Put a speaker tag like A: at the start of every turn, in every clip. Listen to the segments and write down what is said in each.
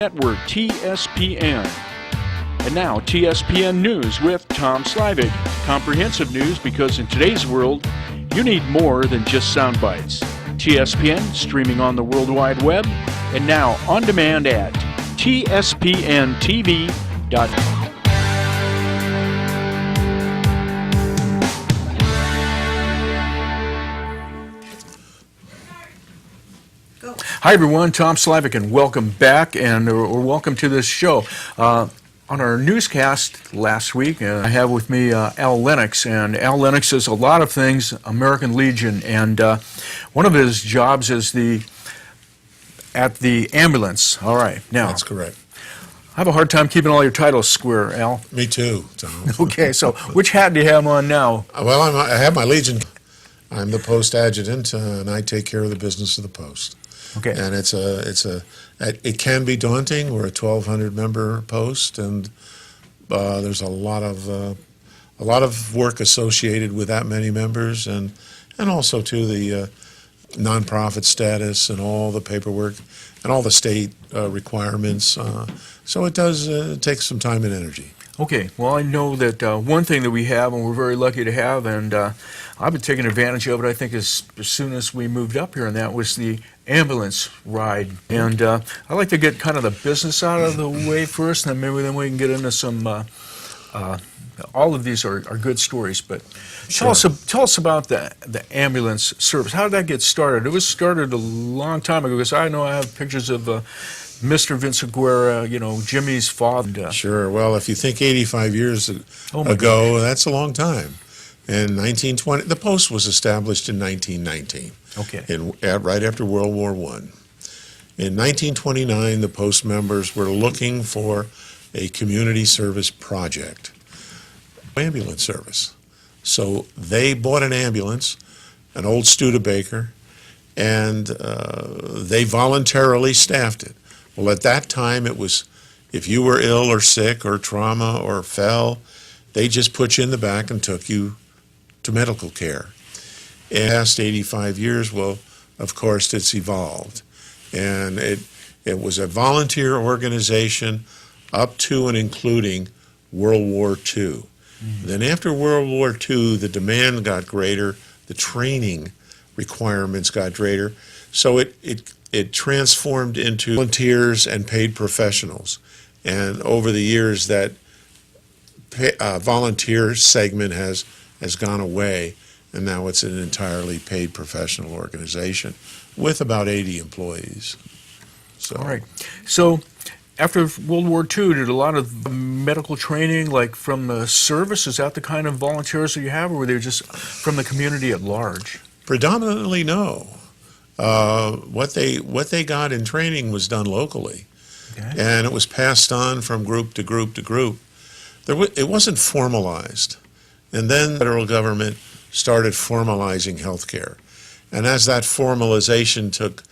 A: Network TSPN. And now TSPN News with Tom Slavic. Comprehensive news because in today's world, you need more than just sound bites. TSPN streaming on the World Wide Web and now on demand at tspntv.com. Hi everyone, Tom Slavic, and welcome back, or welcome to this show. On our newscast last week, I have with me Al Lennox, and Al Lennox does a lot of things, American Legion, and one of his jobs is at the ambulance. All right, now.
B: That's correct.
A: I have a hard time keeping all your titles square, Al.
B: Me too, Tom.
A: Okay, so which hat do you have on now?
B: Well, I have my Legion. I'm the post adjutant, and I take care of the business of the post.
A: Okay.
B: And it can be daunting. We're a 1,200 member post, and there's a lot of work associated with that many members, and also to the nonprofit status and all the paperwork and all the state requirements. So it does take some time and energy.
A: Okay, well, I know that one thing that we have, and we're very lucky to have, and I've been taking advantage of it, I think, as soon as we moved up here, and that was the ambulance ride. And I'd like to get kind of the business out of the way first, and maybe then we can get into some, all of these are good stories, but
B: Sure.
A: tell us about the ambulance service. How did that get started? It was started a long time ago, because I know I have pictures of Mr. Vince Aguirre, Jimmy's father.
B: Sure. Well, if you think 85 years ago, that's a long time. In 1920, the post was established in 1919.
A: Okay.
B: Right after World War I. In 1929, the post members were looking for a community service project, ambulance service. So they bought an ambulance, an old Studebaker, and they voluntarily staffed it. Well, at that time, it was if you were ill or sick or trauma or fell, they just put you in the back and took you to medical care. In the past 85 years, well, of course, it's evolved. And it was a volunteer organization up to and including World War II. Mm-hmm. Then after World War II, the demand got greater, the training requirements got greater, so it transformed into volunteers and paid professionals. And over the years, that volunteer segment has gone away, and now it's an entirely paid professional organization with about 80 employees. So.
A: All right. So after World War II, did a lot of medical training, like from the service, is that the kind of volunteers that you have, or were they just from the community at large? Predominantly,
B: no. What they got in training was done locally, okay. And it was passed on from group to group to group. It wasn't formalized. And then the federal government started formalizing healthcare. And as that formalization took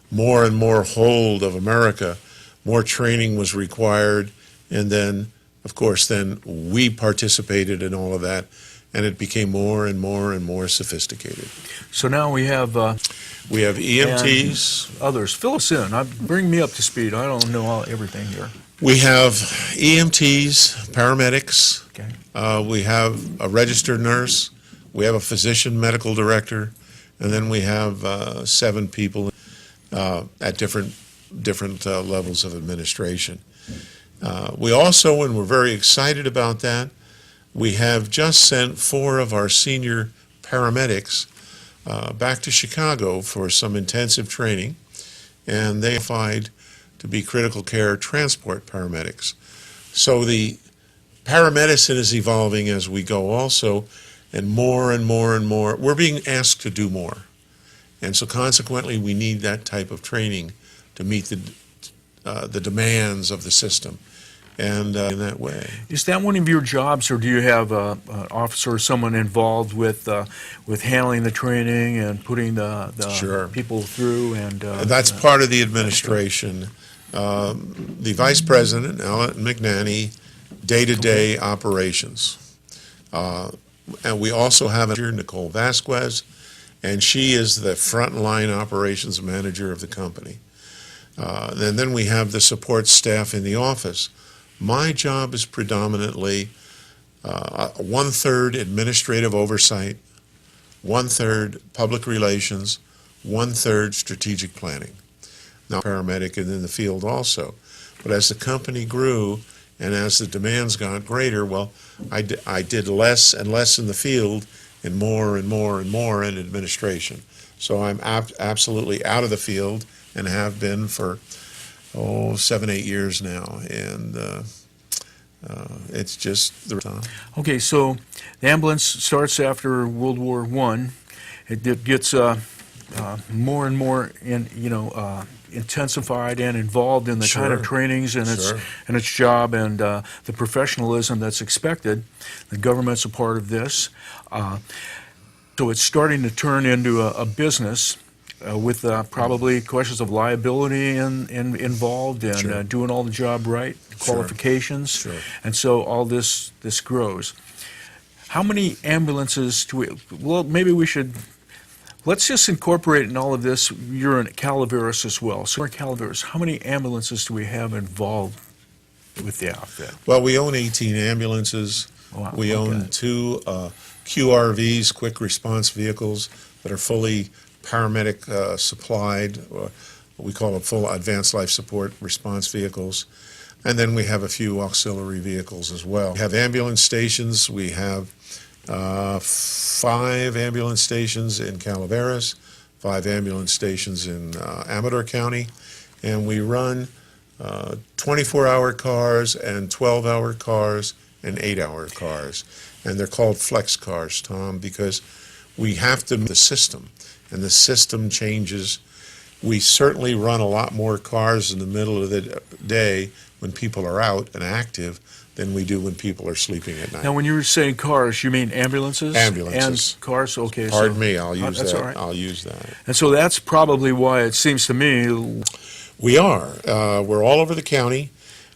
B: more and more hold of America, more training was required. And then, of course, we participated in all of that, and it became more and more and more sophisticated.
A: So now we have
B: EMTs.
A: Others. Fill us in. Bring me up to speed. I don't know everything here.
B: We have EMTs, paramedics.
A: Okay.
B: We have a registered nurse. We have a physician medical director. And then we have 7 people at different levels of administration. We also, and we're very excited about that, we have just sent 4 of our senior paramedics back to Chicago for some intensive training, and they applied to be critical care transport paramedics. So the paramedicine is evolving as we go also, and more and more and more. We're being asked to do more. And so consequently, we need that type of training to meet the demands of the system. And in that way.
A: Is that one of your jobs, or do you have an officer or someone involved with handling the training and putting the
B: Sure.
A: people through? And
B: that's part of the administration. The Vice President, Ellen McNanny, day-to-day operations. And we also have Nicole Vasquez, and she is the frontline operations manager of the company. And then we have the support staff in the office. My job is predominantly one-third administrative oversight, one-third public relations, one-third strategic planning. Now, paramedic and in the field also. But as the company grew and as the demands got greater, well, I did less and less in the field and more and more and more in administration. So I'm absolutely out of the field and have been for 7, 8 years now, and it's just the time.
A: Okay, so the ambulance starts after World War I. It gets more and more intensified and involved in the kind of
B: Sure.
A: trainings and
B: Sure.
A: its job and the professionalism that's expected. The government's a part of this. So it's starting to turn into a business with probably questions of liability involved and
B: Sure.
A: doing all the job right, qualifications.
B: Sure.
A: And so all this grows. How many ambulances do we, well, maybe we should, let's just incorporate in all of this, you're in Calaveras as well. So we're in Calaveras. How many ambulances do we have involved with the outfit?
B: Well, we own 18 ambulances.
A: Wow,
B: We
A: okay.
B: own 2 QRVs, quick response vehicles, that are fully paramedic supplied. We call them full advanced life support response vehicles. And then we have a few auxiliary vehicles as well. We have ambulance stations. We have 5 ambulance stations in Calaveras, 5 ambulance stations in Amador County, and we run 24-hour cars and 12-hour cars and 8-hour cars. And they're called flex cars, Tom, because we have to meet the system, and the system changes. We certainly run a lot more cars in the middle of the day when people are out and active than we do when people are sleeping at night.
A: Now, when you were saying cars, you mean ambulances?
B: Ambulances.
A: And cars, okay.
B: Pardon me, I'll use
A: that's
B: that.
A: all right.
B: I'll use that.
A: And so that's probably why it seems to me,
B: We are. We're all over the county.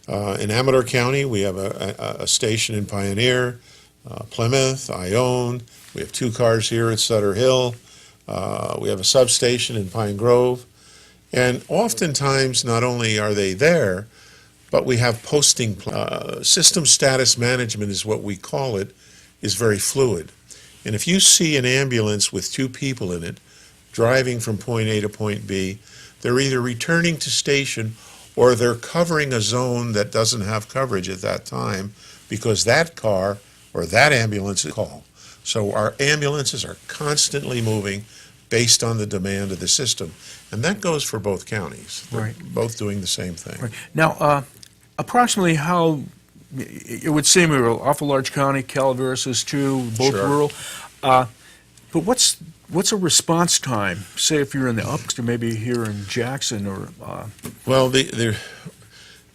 B: In Amador County, we have a station in Pioneer, Plymouth, Ione. We have 2 cars here at Sutter Hill. We have a substation in Pine Grove. And oftentimes, not only are they there, but we have posting. System status management is what we call it, is very fluid. And if you see an ambulance with 2 people in it, driving from point A to point B, they're either returning to station or they're covering a zone that doesn't have coverage at that time because that car or that ambulance is called. So our ambulances are constantly moving based on the demand of the system. And that goes for both counties. They're
A: Right.
B: both doing the same thing.
A: right. Now, approximately how, it would seem we're an awful large county, Calaveras is too, both
B: Sure.
A: rural. But what's a response time? Say if you're in the ups, or maybe here in Jackson or,
B: Well,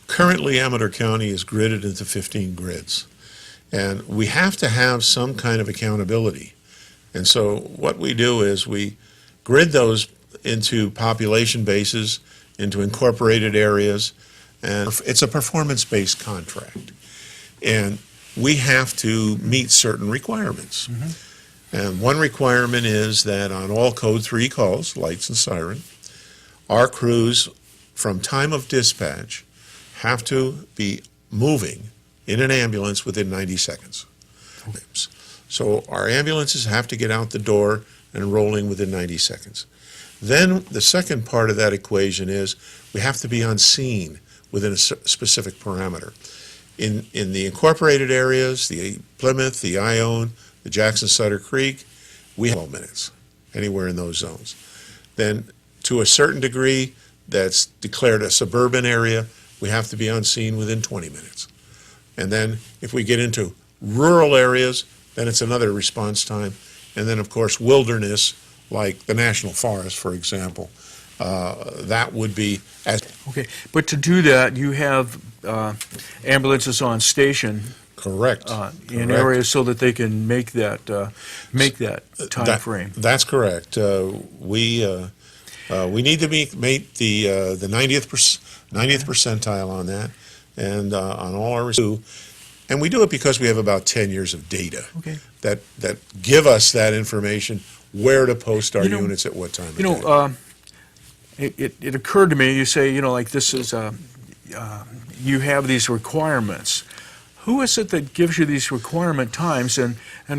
B: currently Amador County is gridded into 15 grids. And we have to have some kind of accountability. And so what we do is we grid those into population bases, into incorporated areas, and it's a performance-based contract. And we have to meet certain requirements. And one requirement is that on all Code 3 calls, lights and siren, our crews, from time of dispatch, have to be moving in an ambulance within 90 seconds. So our ambulances have to get out the door and rolling within 90 seconds. Then the second part of that equation is we have to be on scene within a specific parameter. In the incorporated areas, the Plymouth, the Ione, the Jackson Sutter Creek, we have 12 minutes, anywhere in those zones. Then to a certain degree, that's declared a suburban area, we have to be on scene within 20 minutes. And then if we get into rural areas, then it's another response time. And then, of course, wilderness, like the National Forest, for example, that would be as
A: okay. But to do that, you have ambulances on station
B: correct.
A: in
B: Correct.
A: areas so that they can make that time frame.
B: That's correct. We need to meet the 90th percentile on that, and on all our and we do it because we have about 10 years of data
A: Okay.
B: that give us that information, where to post our
A: You know-
B: units at what time of
A: You
B: day.
A: know, it occurred to me, you say, like this is, you have these requirements. Who is it that gives you these requirement times? And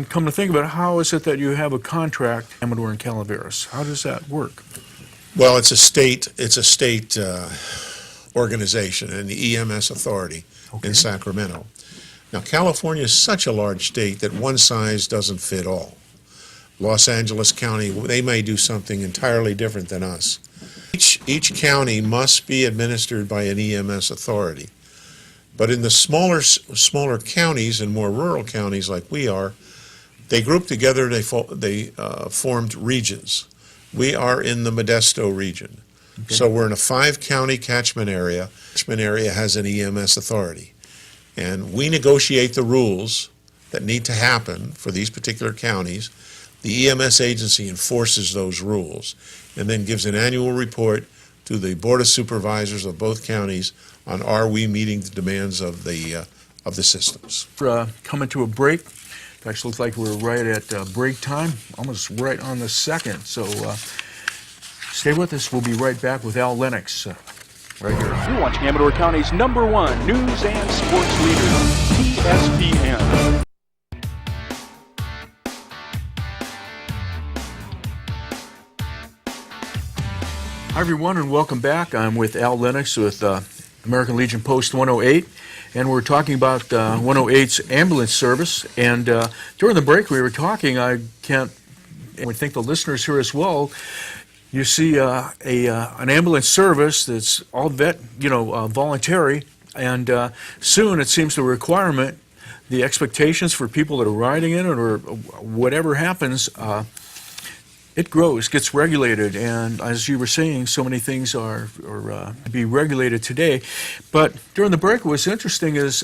A: come to think of it, how is it that you have a contract, Amador and Calaveras? How does that work?
B: Well, it's a state organization and the EMS authority in Sacramento. Now, California is such a large state that one size doesn't fit all. Los Angeles County, they may do something entirely different than us. Each county must be administered by an EMS authority. But in the smaller counties and more rural counties like we are, they grouped together, they formed regions. We are in the Modesto region. Okay. So we're in a 5-county catchment area. Catchment area has an EMS authority. And we negotiate the rules that need to happen for these particular counties. The EMS agency enforces those rules and then gives an annual report to the Board of Supervisors of both counties on are we meeting the demands of the systems.
A: Coming to a break. It actually looks like we're right at break time, almost right on the second. So stay with us. We'll be right back with Al Lennox right here.
C: You're watching Amador County's #1 news and sports leader, TSPN.
A: Hi, everyone, and welcome back. I'm with Al Lennox with American Legion Post 108, and we're talking about 108's ambulance service. And during the break, we were talking, I think the listeners here as well, you see an ambulance service that's all voluntary, and soon it seems the requirement, the expectations for people that are riding in it or whatever happens, it grows, gets regulated, and as you were saying, so many things are to be regulated today. But during the break, what's interesting is,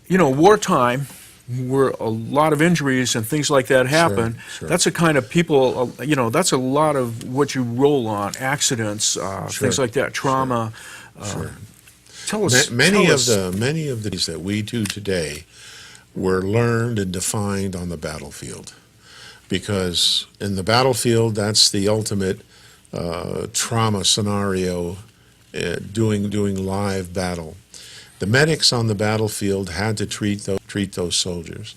A: wartime, where a lot of injuries and things like that happen,
B: Sure.
A: That's a kind of people, that's a lot of what you roll on, accidents, things like that, trauma.
B: Sure.
A: Tell us.
B: Many of the things that we do today were learned and defined on the battlefield. Because in the battlefield, that's the ultimate trauma scenario, doing live battle. The medics on the battlefield had to treat those soldiers.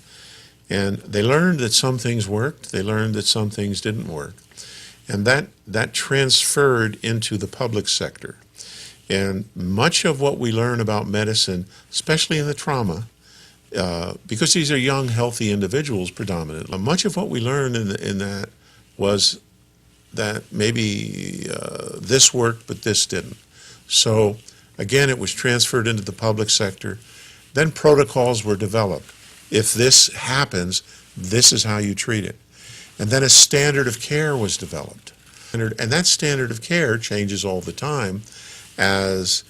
B: And they learned that some things worked, they learned that some things didn't work. And that transferred into the public sector. And much of what we learn about medicine, especially in the trauma, because these are young, healthy individuals predominantly, much of what we learned in that was that maybe this worked, but this didn't. So, again, it was transferred into the public sector. Then protocols were developed. If this happens, this is how you treat it. And then a standard of care was developed. And that standard of care changes all the time as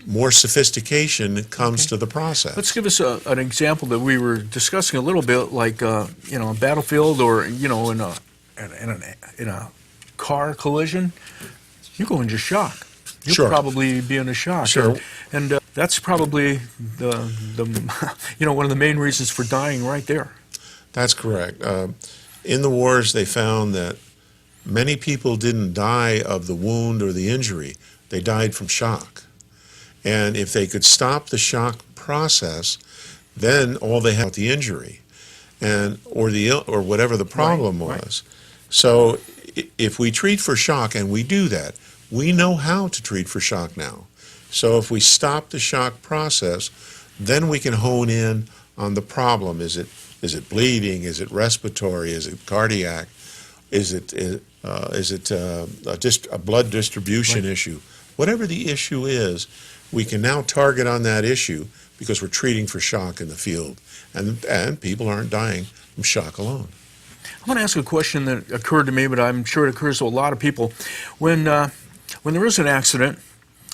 B: more sophistication comes to the process.
A: Let's give us an example that we were discussing a little bit, like a battlefield or in a car collision. You go into shock. You'll probably be in a shock.
B: Sure.
A: And that's probably the one of the main reasons for dying right there.
B: That's correct. In the wars, they found that many people didn't die of the wound or the injury. They died from shock. And if they could stop the shock process, then all they had was the injury, or whatever the problem was. Right. So if we treat for shock, and we do that, we know how to treat for shock now. So if we stop the shock process, then we can hone in on the problem. Is it bleeding? Is it respiratory? Is it cardiac? Is it a blood distribution issue? Whatever the issue is, we can now target on that issue because we're treating for shock in the field, and people aren't dying from shock alone.
A: I want to ask a question that occurred to me, but I'm sure it occurs to a lot of people. When there is an accident,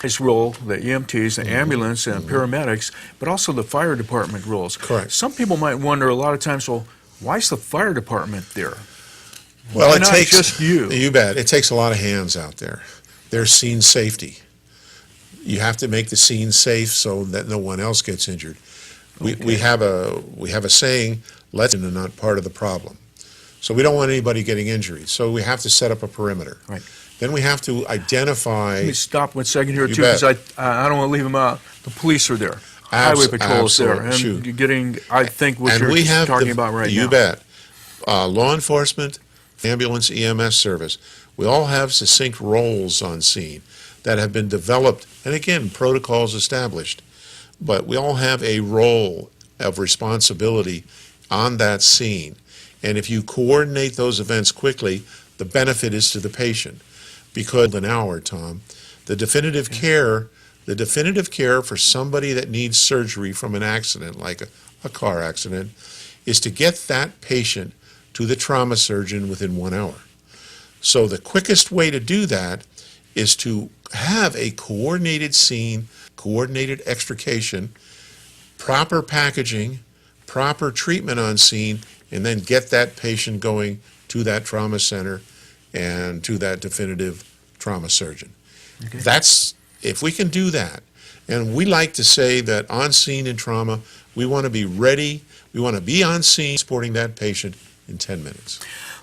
A: this role, the EMTs, the ambulance, and paramedics, but also the fire department roles.
B: Correct.
A: Some people might wonder a lot of times, well, why is the fire department there?
B: Well,
A: why
B: it
A: not
B: takes
A: just you?
B: You bet. It takes a lot of hands out there. There's scene safety. You have to make the scene safe so that no one else gets injured. We have a saying, let's are not part of the problem. So we don't want anybody getting injured. So we have to set up a perimeter.
A: Right.
B: Then we have to identify.
A: Let me stop 1 second here,
B: You
A: too,
B: bet.
A: because I don't want to leave them out. The police are there. Highway patrol is there.
B: absolutely.
A: And
B: Shoot.
A: you're getting, I think, what
B: And
A: you're
B: we have
A: talking about right now.
B: You bet. Law enforcement, ambulance, EMS service, we all have succinct roles on scene that have been developed, and again, protocols established. But we all have a role of responsibility on that scene. And if you coordinate those events quickly, the benefit is to the patient. Because an hour, Tom, the definitive care for somebody that needs surgery from an accident, like a car accident, is to get that patient to the trauma surgeon within 1 hour. So the quickest way to do that is to have a coordinated scene, coordinated extrication, proper packaging, proper treatment on scene, and then get that patient going to that trauma center and to that definitive trauma surgeon.
A: Okay.
B: That's, if we can do that, and we like to say that on scene in trauma, we want to be ready, we want to be on scene supporting that patient in 10 minutes.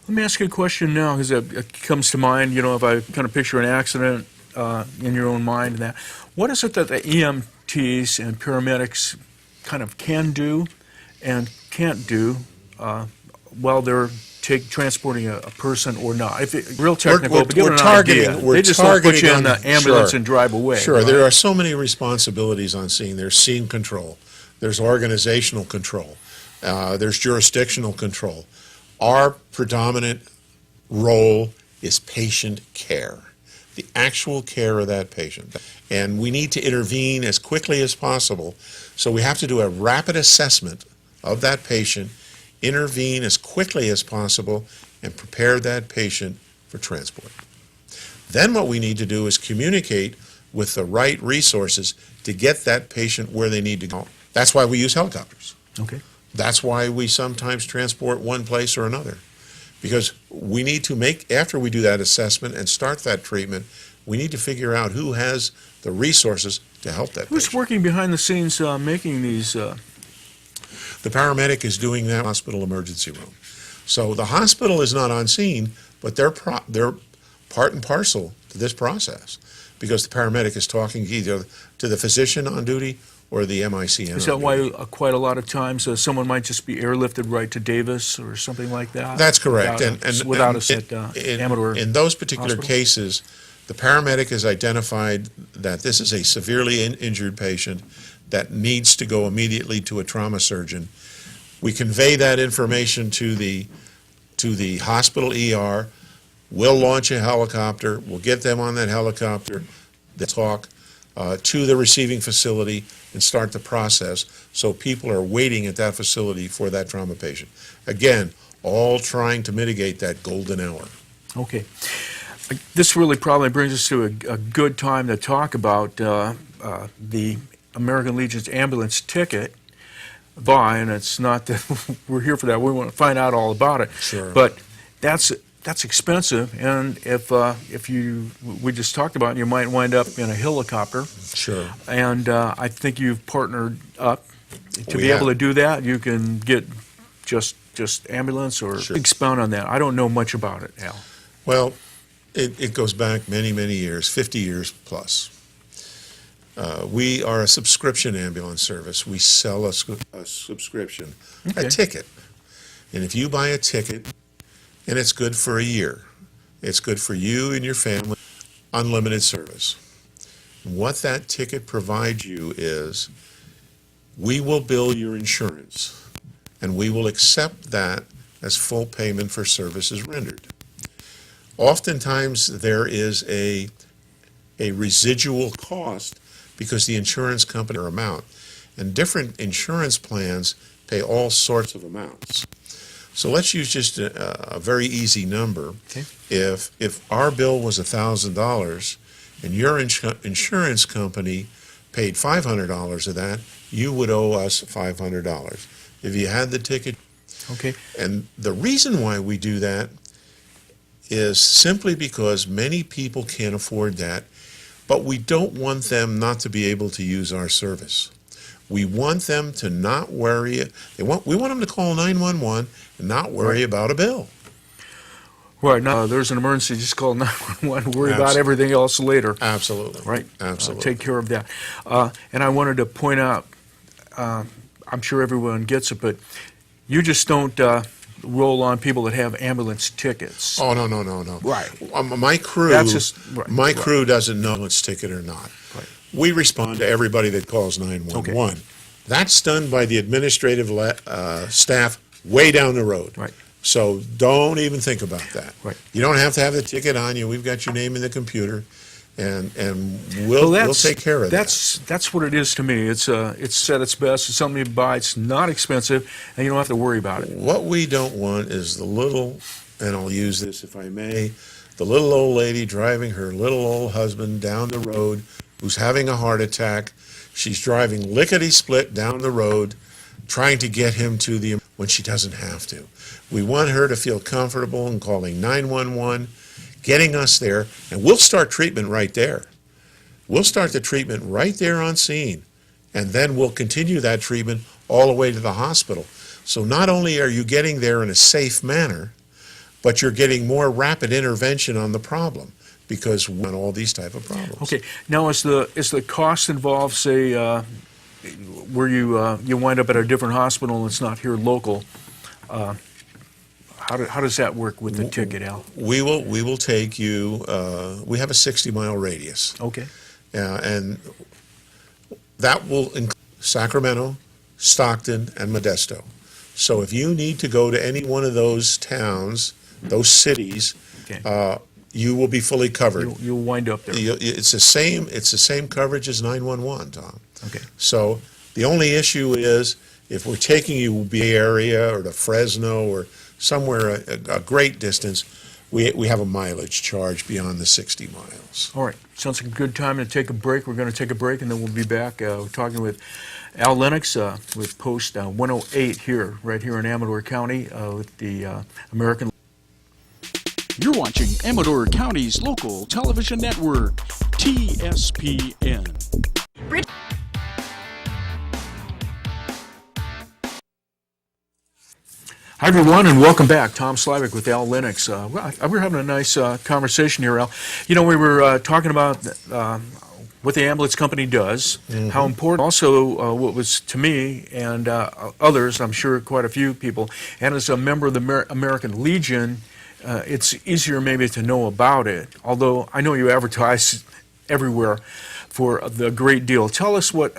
A: Let me ask you a question now, because it comes to mind, if I kind of picture an accident in your own mind and that. What is it that the EMTs and paramedics kind of can do and can't do while they're transporting a person or not? If it, real technical, but give it an idea. They just don't put you in the ambulance and drive away.
B: Sure,
A: right?
B: there are so many responsibilities on scene. There's scene control, there's organizational control, there's jurisdictional control. Our predominant role is patient care, the actual care of that patient. And we need to intervene as quickly as possible. So we have to do a rapid assessment of that patient, intervene as quickly as possible, and prepare that patient for transport. Then what we need to do is communicate with the right resources to get that patient where they need to go. That's why we use helicopters.
A: Okay.
B: That's why we sometimes transport one place or another. Because we need to make, after we do that assessment and start that treatment, we need to figure out who has the resources to help that
A: Who's
B: patient.
A: working behind the scenes making these?
B: The paramedic is doing that in the hospital emergency room. So the hospital is not on scene, but they're part and parcel to this process. Because the paramedic is talking either to the physician on duty or the MICN.
A: Is that why quite a lot of times someone might just be airlifted right to Davis or something like that?
B: That's correct.
A: Without us at Amador.
B: In those particular
A: Hospital?
B: cases, the paramedic has identified that this is a severely injured patient that needs to go immediately to a trauma surgeon. We convey that information to the hospital ER. We'll launch a helicopter. We'll get them on that helicopter. They'll talk to the receiving facility and start the process, so people are waiting at that facility for that trauma patient. Again, all trying to mitigate that golden hour.
A: Okay. This really probably brings us to a good time to talk about the American Legion's ambulance ticket buy, and it's not that we're here for that. We want to find out all about it.
B: Sure.
A: But that's expensive, and if we just talked about it, you might wind up in a helicopter.
B: Sure.
A: And I think you've partnered up to
B: We
A: be able
B: have.
A: to do that. You can get just ambulance or
B: Sure.
A: expound on that. I don't know much about it, Al.
B: Well, it goes back many, many years, 50 years plus. We are a subscription ambulance service. We sell a subscription,
A: Okay.
B: a ticket. And if you buy a ticket, and it's good for a year, it's good for you and your family, unlimited service. What that ticket provides you is we will bill your insurance, and we will accept that as full payment for services rendered. Oftentimes, there is a residual cost because the insurance company or amount, and different insurance plans pay all sorts of amounts. So let's use just a very easy number.
A: Okay.
B: If our bill was $1,000 and your insurance company paid $500 of that, you would owe us $500 if you had the ticket.
A: Okay.
B: And the reason why we do that is simply because many people can't afford that, but we don't want them not to be able to use our service. We want them to not worry. We want them to call 911 and not worry about a bill.
A: Right, now there's an emergency, just call 911, worry about
B: Absolutely.
A: everything else later.
B: Absolutely.
A: Right.
B: Absolutely.
A: Take care of that. And I wanted to point out, I'm sure everyone gets it, but you just don't roll on people that have ambulance tickets.
B: Oh, no.
A: Right.
B: My crew,
A: That's just- right,
B: my
A: right.
B: crew doesn't know it's ticket or not.
A: Right.
B: We respond to everybody that calls 911.
A: Okay.
B: That's done by the administrative staff way down the road.
A: Right.
B: So don't even think about that.
A: Right.
B: You don't have to have the ticket on you. We've got your name in the computer, and we'll take care of that.
A: That's what it is to me. It's at its best. It's something you buy. It's not expensive, and you don't have to worry about it.
B: What we don't want is the little, and I'll use this if I may, the little old lady driving her little old husband down the road who's having a heart attack. She's driving lickety-split down the road trying to get him to the when she doesn't have to. We want her to feel comfortable in calling 911, getting us there, and we'll start treatment right there. We'll start the treatment right there on scene, and then we'll continue that treatment all the way to the hospital. So not only are you getting there in a safe manner, but you're getting more rapid intervention on the problem because we want all these type of problems.
A: Okay. Now, is the cost involved, say, where you wind up at a different hospital and it's not here local? How does that work with the ticket, Al?
B: We will take you. We have a 60-mile radius.
A: Okay.
B: And that will include Sacramento, Stockton, and Modesto. So if you need to go to any one of those towns, those cities,
A: Okay.
B: You will be fully covered.
A: You'll wind up there.
B: It's the same coverage as 911, Tom.
A: Okay.
B: So the only issue is if we're taking you Bay Area or to Fresno or somewhere a great distance, we have a mileage charge beyond the 60 miles.
A: All right. Sounds like a good time to take a break. We're going to take a break, and then we'll be back talking with Al Lennox with Post 108 here, right here in Amador County with the American.
C: You're watching Amador County's local television network, TSPN.
A: Hi, everyone, and welcome back. Tom Slavik with Al Lennox. We're having a nice conversation here, Al. You know, we were talking about what the ambulance company does, how important, also what was to me and others, I'm sure quite a few people, and as a member of the American Legion, it's easier maybe to know about it, although I know you advertise everywhere for the great deal. Tell us what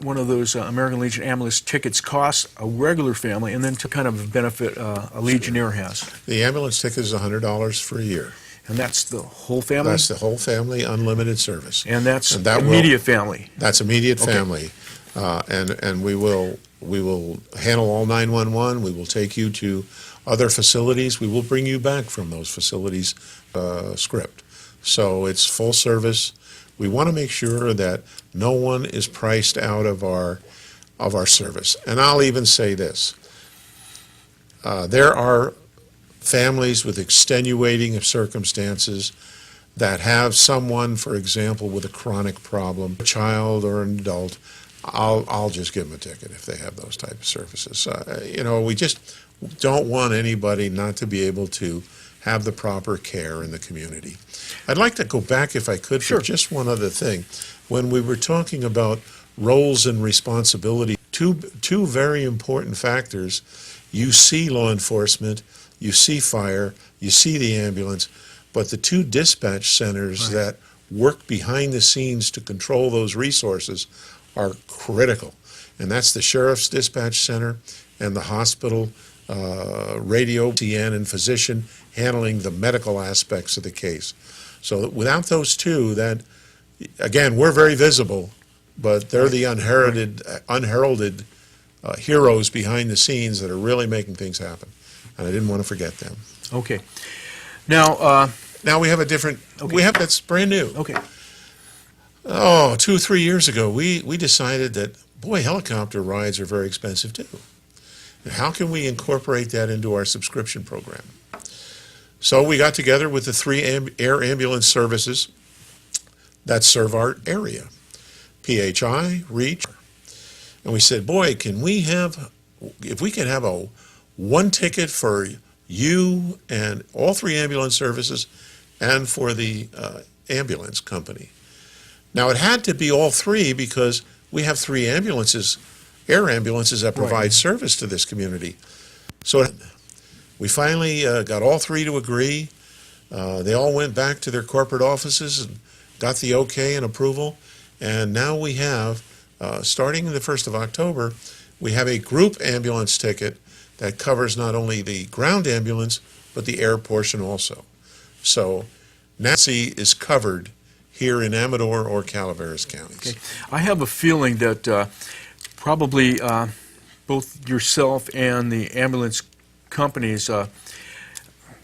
A: one of those American Legion ambulance tickets costs a regular family, and then to kind of benefit a Legionnaire has.
B: The ambulance ticket is $100 for a year.
A: And that's the whole family?
B: That's the whole family, unlimited service.
A: And that's immediate family?
B: That's immediate
A: Okay.
B: family. And we will handle all 911. We will take you to other facilities. We will bring you back from those facilities script. So it's full service. We want to make sure that no one is priced out of our service. And I'll even say this. There are families with extenuating circumstances that have someone, for example, with a chronic problem, a child or an adult. I'll just give them a ticket if they have those type of services. We just don't want anybody not to be able to have the proper care in the community. I'd like to go back, if I could,
A: Sure.
B: for just one other thing. When we were talking about roles and responsibility, two very important factors. You see law enforcement, you see fire, you see the ambulance, but the two dispatch centers
A: Right.
B: that work behind the scenes to control those resources are critical. And that's the Sheriff's Dispatch Center and the hospital radio, TN, and physician handling the medical aspects of the case. So without those two, that, again, we're very visible, but they're the unheralded heroes behind the scenes that are really making things happen. And I didn't want to forget them.
A: Okay. Now,
B: Now we have a different, that's brand new.
A: okay.
B: 2-3 years ago, we decided that, boy, helicopter rides are very expensive too. And how can we incorporate that into our subscription program? So we got together with the three air ambulance services that serve our area, PHI, REACH, and we said, boy, if we can have one ticket for you and all three ambulance services and for the ambulance company. Now, it had to be all three because we have three ambulances, air ambulances that provide
A: Right.
B: service to this community. So we finally got all three to agree. They all went back to their corporate offices and got the okay and approval. And now we have, starting the 1st of October, we have a group ambulance ticket that covers not only the ground ambulance, but the air portion also. So Nancy is covered here in Amador or Calaveras counties.
A: Okay. I have a feeling that probably both yourself and the ambulance companies,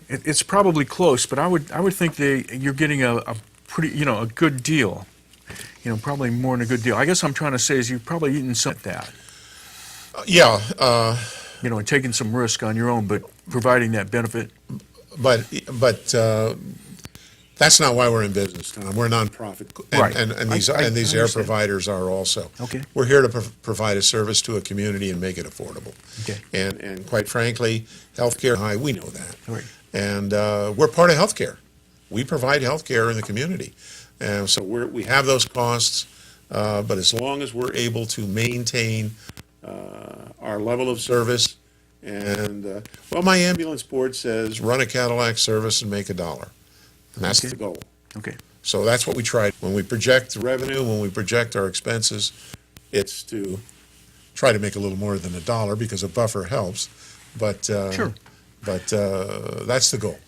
A: it's probably close, but I would think you're getting a pretty, a good deal. Probably more than a good deal. I guess I'm trying to say is you've probably eaten some of that.
B: Yeah,
A: And taking some risk on your own, but providing that benefit.
B: but that's not why we're in business, Tom. We're a nonprofit,
A: Right.
B: and these
A: I
B: these air
A: understand.
B: providers are also.
A: Okay.
B: We're here to provide a service to a community and make it affordable.
A: Okay.
B: And quite frankly, healthcare high. We know that.
A: Right.
B: And we're part of healthcare. We provide healthcare in the community, and so we have those costs. But as long as we're able to maintain our level of service, and my ambulance board says run a Cadillac service and make $1. And that's
A: Okay.
B: the goal.
A: Okay.
B: So that's what we try. When we project the revenue, when we project our expenses, it's to try to make a little more than $1 because a buffer helps. But
A: Sure.
B: But that's the goal.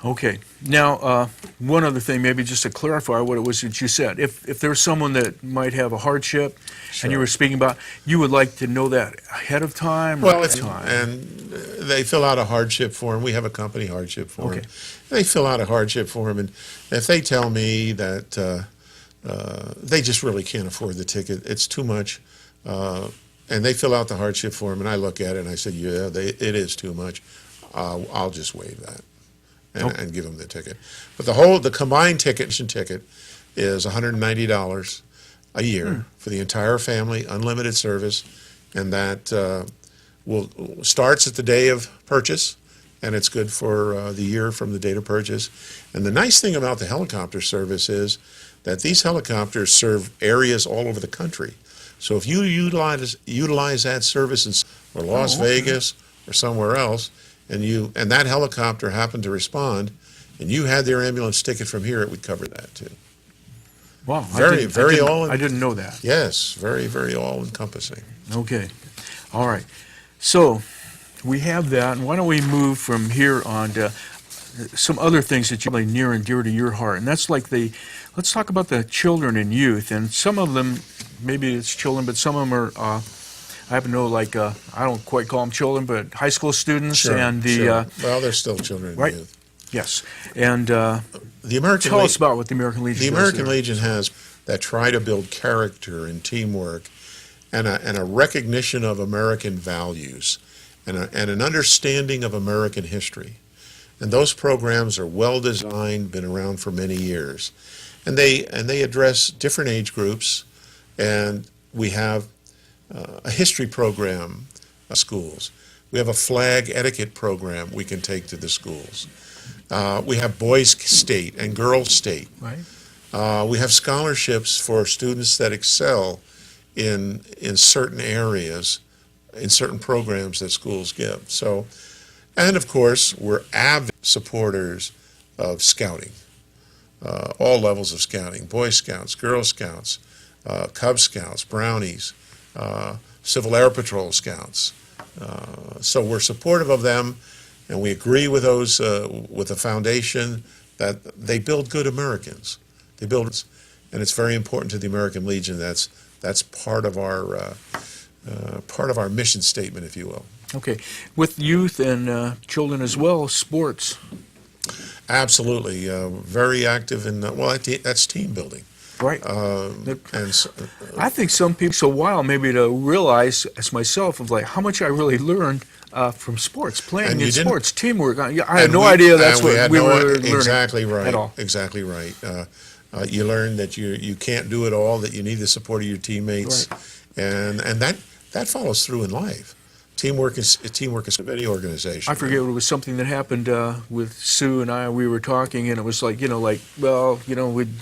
A: Okay. Now, one other thing, maybe just to clarify what it was that you said. If there's someone that might have a hardship, and you
B: Sure.
A: were speaking about, you would like to know that ahead of time? Or
B: Well,
A: at time?
B: and they fill out a hardship form. We have a company hardship form.
A: Okay.
B: They fill out a hardship form, and if they tell me that they just really can't afford the ticket, it's too much, and they fill out the hardship form, and I look at it and I say, yeah, it is too much. I'll just waive that and give them the ticket. But the combined ticket is $190 a year for the entire family, unlimited service, and that starts at the day of purchase, and it's good for the year from the date of purchase. And the nice thing about the helicopter service is that these helicopters serve areas all over the country. So if you utilize that service in or Las Vegas or somewhere else, and that helicopter happened to respond, and you had their ambulance ticket from here, it would cover that too.
A: Wow.
B: I
A: I didn't know that.
B: Yes, very, very all-encompassing.
A: Okay. All right. So we have that, and why don't we move from here on to some other things that you really near and dear to your heart, and that's like let's talk about the children and youth, and some of them, maybe it's children, but some of them are, I happen to know, like, I don't quite call them children, but high school students
B: Sure,
A: and the,
B: sure. Well, they're still children and
A: right.
B: youth.
A: Yes. And
B: The American
A: tell
B: Le-
A: us about what the American Legion
B: The
A: does
B: American
A: there.
B: Legion has that try to build character and teamwork and a recognition of American values and an understanding of American history. And those programs are well designed, been around for many years. And they address different age groups, and we have a history program schools. We have a flag etiquette program we can take to the schools. We have Boys State and Girls State.
A: Right.
B: We have scholarships for students that excel in certain areas, in certain programs that schools give. So, and of course, we're avid supporters of scouting, all levels of scouting: Boy Scouts, Girl Scouts, Cub Scouts, Brownies, Civil Air Patrol Scouts. So we're supportive of them, and we agree with those with the foundation that they build good Americans. They build, and it's very important to the American Legion. That's part of our mission statement, if you will.
A: Okay. With youth and children as well, sports.
B: Absolutely, very active in that's team building.
A: Right.
B: And so,
A: I think some people take a while maybe to realize, as myself, of like how much I really learned from sports, playing
B: And
A: in
B: you didn't-
A: sports, teamwork. I had no idea that's what we were learning
B: exactly right.
A: at all.
B: Exactly right. You learn that you can't do it all, that you need the support of your teammates,
A: Right.
B: and that follows through in life. Teamwork is of any organization.
A: I forget, it was something that happened with Sue and I. We were talking, and it was like, well,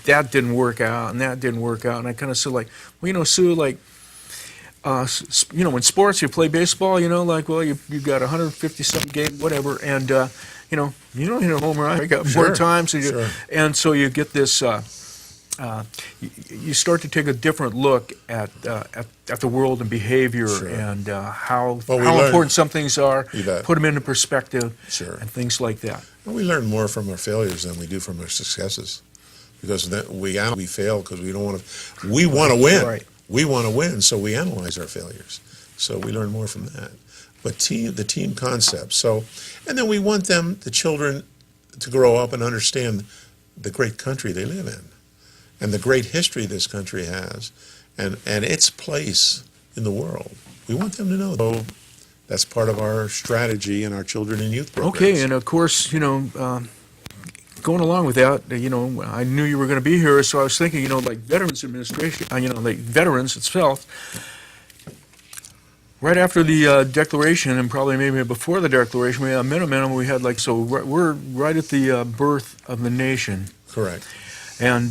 A: that didn't work out, and that didn't work out. And I kind of said, like, well, Sue, like, in sports, you play baseball, like, well, you got 150-something game, whatever, and, you don't hit a home run. You got more times. And so you get this, you start to take a different look at the world and behavior and how important some things are, put them into perspective, and things like that.
B: Well, we learn more from our failures than we do from our successes, because we fail because we want to win.
A: Right.
B: We want to win, so we analyze our failures. So we learn more from that. But the team concept. And then we want the children, to grow up and understand the great country they live in, and the great history this country has, and its place in the world. We want them to know. So that's part of our strategy in our children and youth programs.
A: Okay, and of course, going along with that, I knew you were going to be here, so I was thinking, like Veterans Administration, like veterans itself, right after the Declaration, and probably maybe before the Declaration, we had a minimum, we had we're right at the birth of the nation.
B: Correct.
A: And,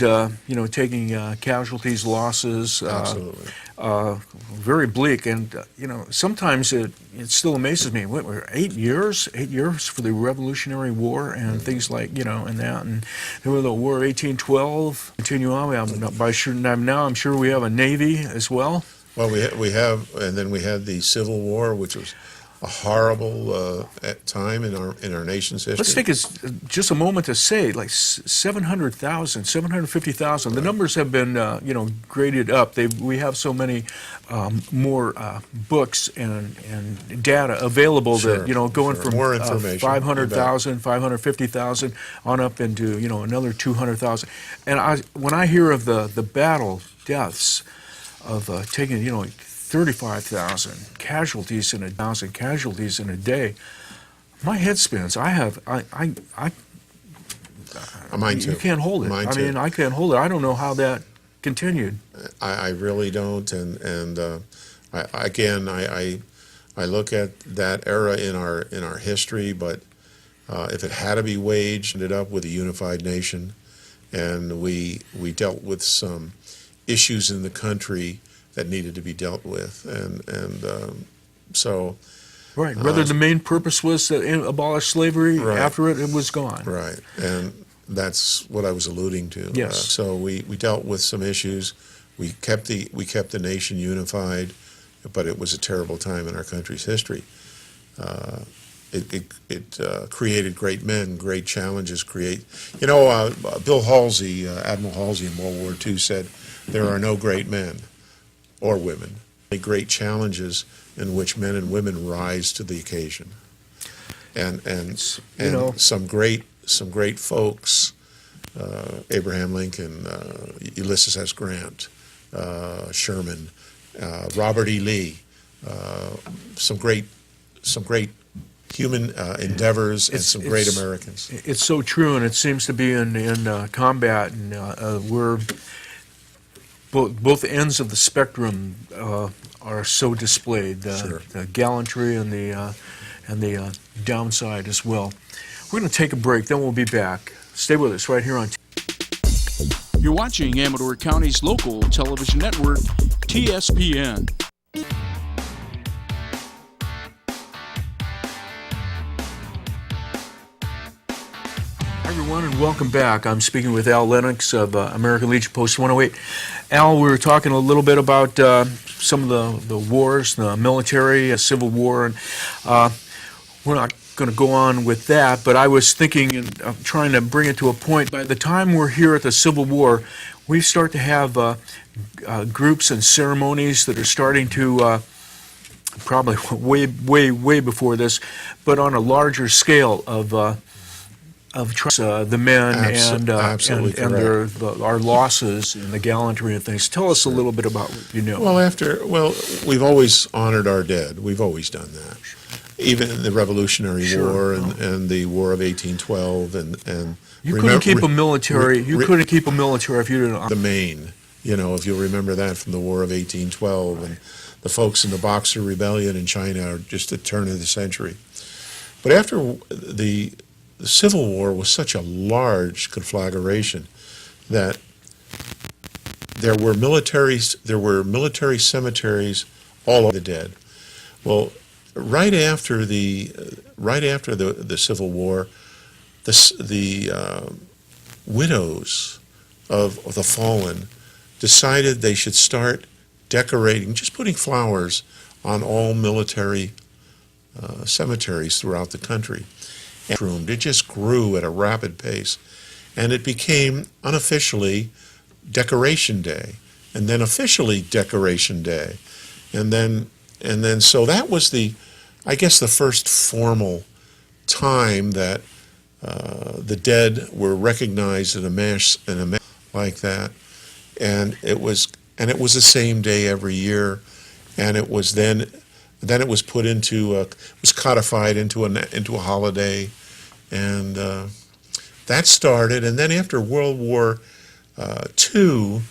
A: taking casualties, losses,
B: Absolutely.
A: Very bleak. And, sometimes it still amazes me. What, 8 years? 8 years for the Revolutionary War and things like, and that. And there was the War of 1812. Continue on. I'm sure we have a Navy as well.
B: Well, we have, and then we had the Civil War, which was a horrible time in our nation's history.
A: Let's take just a moment to say, like 700,000, 750,000. The numbers have been, graded up. We have so many more books and data available that, going from
B: more information,
A: 500,000, 550,000 on up into, another 200,000. And when I hear of the battle deaths of taking, 35,000 casualties in a day. My head spins. Mine
B: too.
A: You can't hold it.
B: Mine too.
A: I can't hold it. I don't know how that continued.
B: I really don't. And I look at that era in our history. But if it had to be waged, ended up with a unified nation, and we dealt with some issues in the country that needed to be dealt with, and so.
A: Right. Whether the main purpose was to abolish slavery,
B: right.
A: After it was gone.
B: Right, and that's what I was alluding to.
A: Yes.
B: So we dealt with some issues. We kept the nation unified, but it was a terrible time in our country's history. It created great men, great challenges. Bill Halsey, Admiral Halsey in World War II said, "There are no great men or women, great challenges in which men and women rise to the occasion." And some great folks, Abraham Lincoln, Ulysses S. Grant, Sherman, Robert E. Lee, some great human endeavors, and some great Americans.
A: It's so true, and it seems to be in combat, and we're both ends of the spectrum are so displayed. The gallantry and the downside as well. We're going to take a break, then we'll be back. Stay with us right here on.
C: You're watching Amador County's local television network, TSPN.
A: Hi, everyone, and welcome back. I'm speaking with Al Lennox of American Legion Post 108. Al, we were talking a little bit about some of the wars, the military, Civil War, and we're not going to go on with that, but I was thinking of trying to bring it to a point. By the time we're here at the Civil War, we start to have groups and ceremonies that are starting to probably way before this, but on a larger scale of the men and our losses and the gallantry and things. Tell us a little bit about what you know.
B: Well, we've always honored our dead. We've always done that. Even in the Revolutionary War and the War of 1812 and
A: you couldn't keep a military. You couldn't keep a military if you didn't.
B: The Maine, if you'll remember that from the War of 1812, and the folks in the Boxer Rebellion in China are just at the turn of the century. But after the Civil War was such a large conflagration that there were military cemeteries all over the dead. Well, right after the Civil War, the widows of the fallen decided they should start decorating, just putting flowers on all military cemeteries throughout the country. And it just grew at a rapid pace, and it became unofficially Decoration Day, and then officially Decoration Day, and then so that was the first formal time that the dead were recognized in a mass like that, and it was the same day every year, and it was then it was put into was codified into a holiday, and that started, and then after World War II,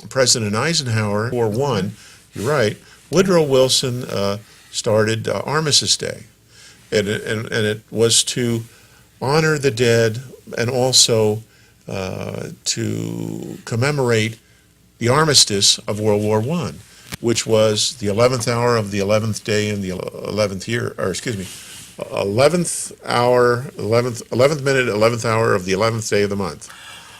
B: President Eisenhower, War I, you're right, Woodrow Wilson started Armistice Day, and it was to honor the dead and also to commemorate the armistice of World War I, which was the 11th hour of the 11th day in the 11th year, or excuse me, 11th minute, 11th hour of the 11th day of the month.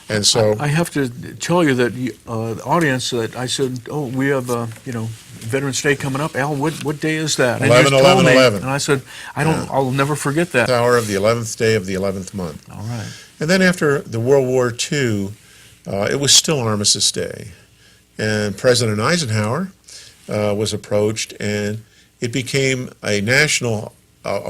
B: And so
A: I have to tell you that the audience, that I said, oh, we have Veterans Day coming up. Al, what day is that? And
B: 11,
A: you just told
B: 11,
A: me,
B: 11.
A: And I said, I'll never forget that.
B: hour of the 11th day of the 11th month.
A: All right.
B: And then after the World War II, it was still Armistice Day. And President Eisenhower was approached, and it became a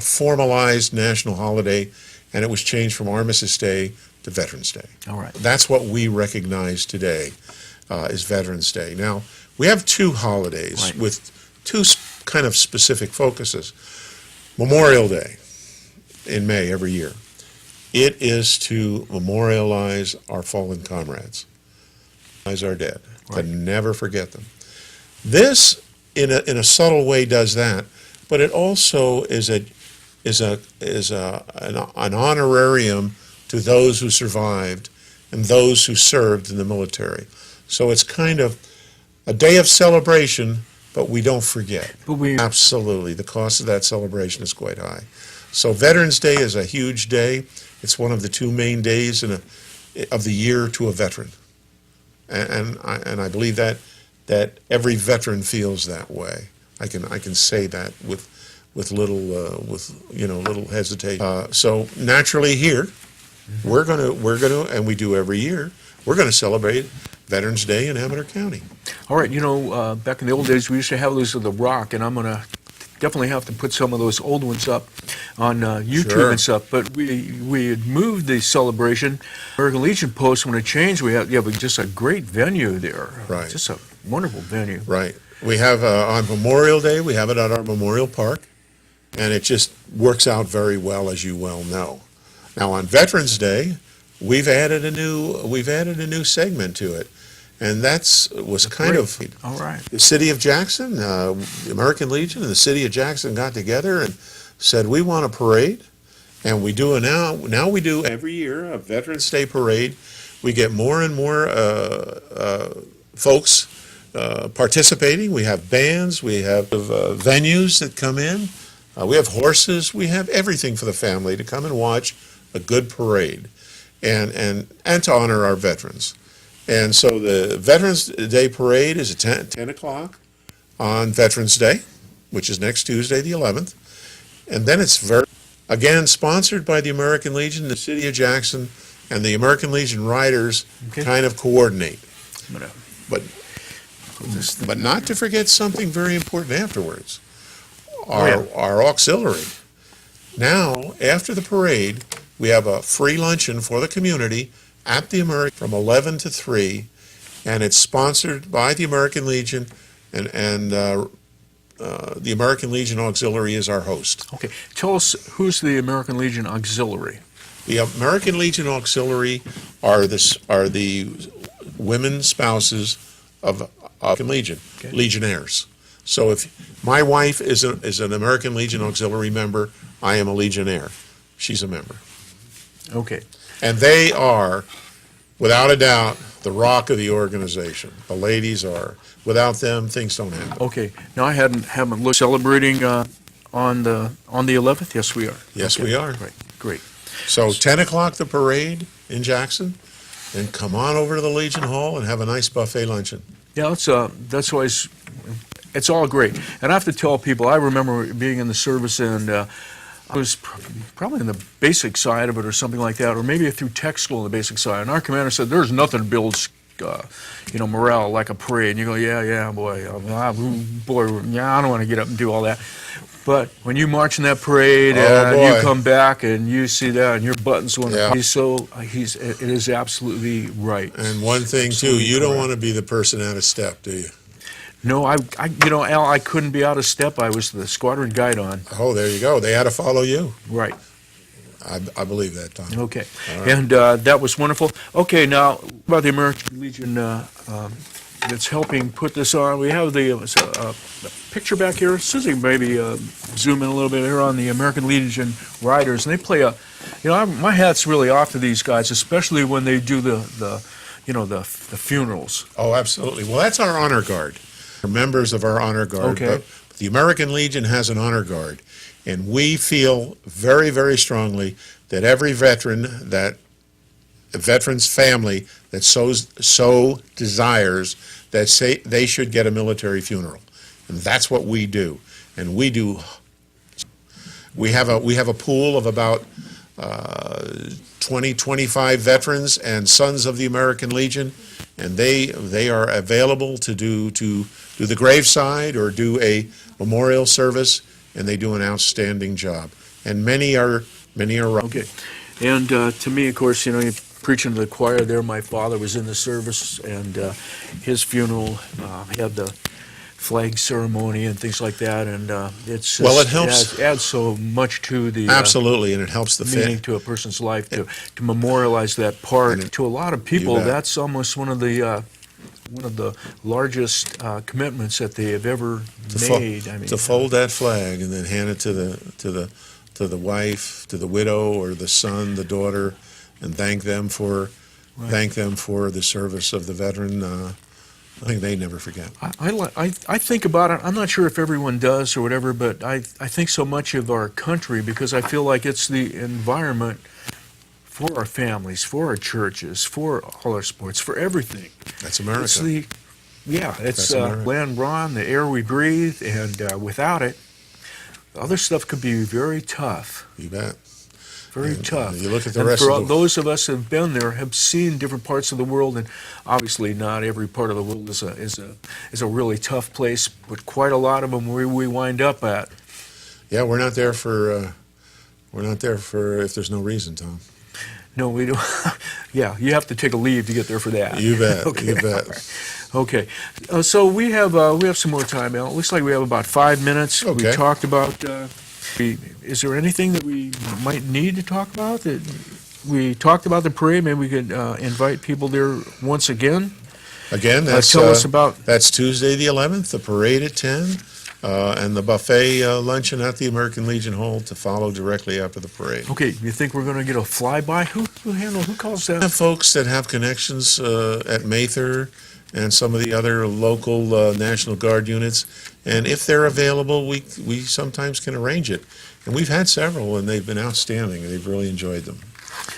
B: formalized national holiday, and it was changed from Armistice Day to Veterans Day.
A: All right.
B: That's what we recognize today is Veterans Day. Now, we have two holidays
A: Right.
B: with two kind of specific focuses. Memorial Day in May every year. It is to memorialize our fallen comrades, our dead, to
A: Right.
B: never forget them. This, in a subtle way, does that, but it also is an honorarium to those who survived and those who served in the military. So it's kind of a day of celebration, but we don't forget. Absolutely, the cost of that celebration is quite high. So Veterans Day is a huge day. It's one of the two main days of the year to a veteran, and I believe that every veteran feels that way. I can say that with little hesitation. So naturally here, we're gonna, and we do every year, we're gonna celebrate Veterans Day in Amador County.
A: All right, back in the old days, we used to have those of the Rock, and I'm going to definitely have to put some of those old ones up on YouTube
B: Sure.
A: and stuff. But we had moved the celebration. American Legion Post, when it changed, we have just a great venue there.
B: Right.
A: Just a wonderful venue.
B: Right. We have on Memorial Day, we have it at our Memorial Park, and it just works out very well, as you well know. Now on Veterans Day, we've added a new segment to it, and was kind of
A: All right.
B: the city of Jackson, the American Legion, and the city of Jackson got together and said, we want a parade, and we do now we do every year a Veterans Day parade. We get more and more folks participating. We have bands, we have venues that come in, we have horses, we have everything for the family to come and watch a good parade and to honor our veterans. And so the Veterans Day parade is at 10 o'clock on Veterans Day, which is next Tuesday, the 11th. And then it's again sponsored by the American Legion, the city of Jackson, and the American Legion Riders kind of coordinate. But not to forget something very important afterwards. Our auxiliary. Now, after the parade, we have a free luncheon for the community at the American from 11 to 3, and it's sponsored by the American Legion, and the American Legion Auxiliary is our host.
A: Okay. Tell us, who's the American Legion Auxiliary?
B: The American Legion Auxiliary are the women spouses of American Legion,
A: Okay.
B: Legionnaires. So if my wife is an American Legion Auxiliary member, I am a Legionnaire. She's a member.
A: Okay.
B: And they are, without a doubt, the rock of the organization. The ladies are. Without them, things don't happen.
A: Okay. Now I haven't looked celebrating on the 11th. Yes, we are.
B: Yes,
A: Okay.
B: we are.
A: Great. Great.
B: So 10 o'clock, the parade in Jackson, and come on over to the Legion Hall and have a nice buffet luncheon.
A: Yeah, that's always, it's all great. And I have to tell people, I remember being in the service, and I was probably in the basic side of it or something like that, or maybe through tech school in the basic side. And our commander said, there's nothing builds, morale like a parade. And you go, yeah, boy, I don't want to get up and do all that. But when you march in that parade and
B: boy.
A: you come back and you see that and your buttons want
B: Yeah.
A: it is absolutely right.
B: And one thing, too,
A: Absolutely
B: you don't
A: correct.
B: want to be the person out of step, do you?
A: No, Al, I couldn't be out of step. I was the squadron guide on.
B: Oh, there you go. They had to follow you.
A: Right.
B: I believe that, Tom.
A: Okay.
B: All right.
A: And that was wonderful. Okay, now about the American Legion that's helping put this on. We have the picture back here. Susie, maybe zoom in a little bit here on the American Legion Riders, and they play my hat's really off to these guys, especially when they do the funerals.
B: Oh, absolutely. Well, that's our honor guard. We're members of our honor guard.
A: Okay.
B: But the American Legion has an honor guard, and we feel very, very strongly that every veteran's family that so desires that they should get a military funeral, and that's what we do. And we have a pool of about 25 veterans and sons of the American Legion, and they are available to do the graveside or do a memorial service, and they do an outstanding job. And many are
A: Okay. And to me, of course, you're preaching to the choir there. My father was in the service, and his funeral had the flag ceremony and things like that, and it's
B: Well, it helps.
A: adds so much to the
B: absolutely, and it helps the
A: meaning to a person's life to memorialize that part.
B: And
A: To a lot of people,
B: bet.
A: that's almost one of the largest commitments that they have ever made.
B: to fold that flag and then hand it to the wife, to the widow or the son, the daughter, and thank them for the service of the veteran. I think they never forget.
A: I think about it. I'm not sure if everyone does or whatever, but I think so much of our country, because I feel like it's the environment for our families, for our churches, for all our sports, for everything.
B: That's America.
A: It's it's
B: That's America.
A: land we're on, the air we breathe, and without it, other stuff could be very tough.
B: You bet.
A: Very
B: And,
A: tough.
B: you look at the
A: and
B: rest
A: for
B: of the-
A: those of us who have been there, have seen different parts of the world, and obviously not every part of the world is a really tough place, but quite a lot of them where we wind up at.
B: Yeah, we're not there for if there's no reason, Tom.
A: No, we don't. Yeah, you have to take a leave to get there for that.
B: You bet.
A: Okay.
B: You bet.
A: Okay, so we have some more time, Al. It looks like we have about 5 minutes.
B: Okay.
A: We talked about. Is there anything that we might need to talk about? That we talked about the parade. Maybe we could invite people there once again.
B: Again, that's
A: Tell us about.
B: that's Tuesday the 11th. The parade at 10, and the buffet luncheon at the American Legion Hall to follow directly after the parade.
A: Okay, you think we're going to get a flyby? Who calls
B: We
A: that?
B: have folks that have connections at Mather and some of the other local National Guard units, and if they're available, we sometimes can arrange it. And we've had several, and they've been outstanding, and they've really enjoyed them.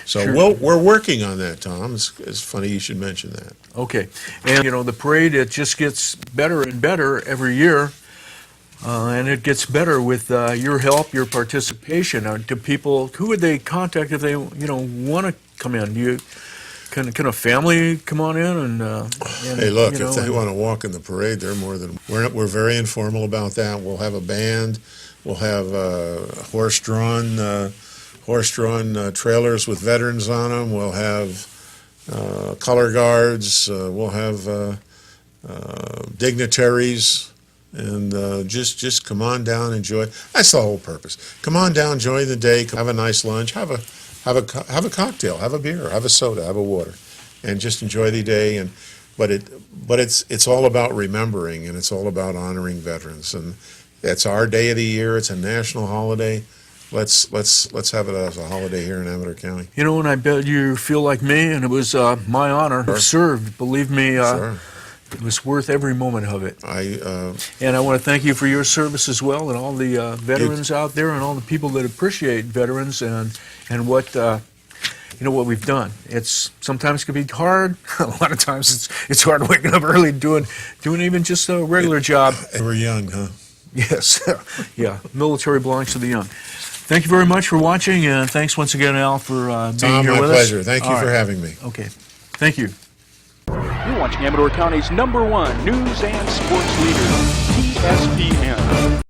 B: So
A: Sure.
B: we're working on that, Tom. It's funny you should mention that.
A: Okay, and the parade, it just gets better and better every year, and it gets better with your help, your participation. To people, who would they contact if they want to come in? Can a family come on in and
B: Hey, look,
A: you know,
B: if they
A: and-
B: want to walk in the parade, they're more than. We're very informal about that. We'll have a band. We'll have horse-drawn trailers with veterans on them. We'll have color guards. We'll have dignitaries, and just come on down, enjoy. That's the whole purpose. Come on down, enjoy the day. Have a nice lunch. Have a cocktail. Have a beer. Have a soda. Have a water, and just enjoy the day. But it's all about remembering, and it's all about honoring veterans. And it's our day of the year. It's a national holiday. Let's have it as a holiday here in Amador County.
A: You know, and I bet you feel like me, and it was my honor to have served. Believe me,
B: Sure.
A: it was worth every moment of it.
B: I
A: And I want to thank you for your service as well, and all the veterans out there, and all the people that appreciate veterans and what what we've done. It's sometimes can be hard. A lot of times it's hard waking up early doing even just a regular job.
B: we're young, huh?
A: Yes, yeah. Military belongs to the young. Thank you very much for watching, and thanks once again, Al, for being
B: Tom,
A: here
B: my
A: with
B: pleasure.
A: us.
B: Thank you
A: All
B: for
A: right.
B: having me.
A: Okay, thank you.
C: You're watching Amador County's #1 news and sports leader, TSPN.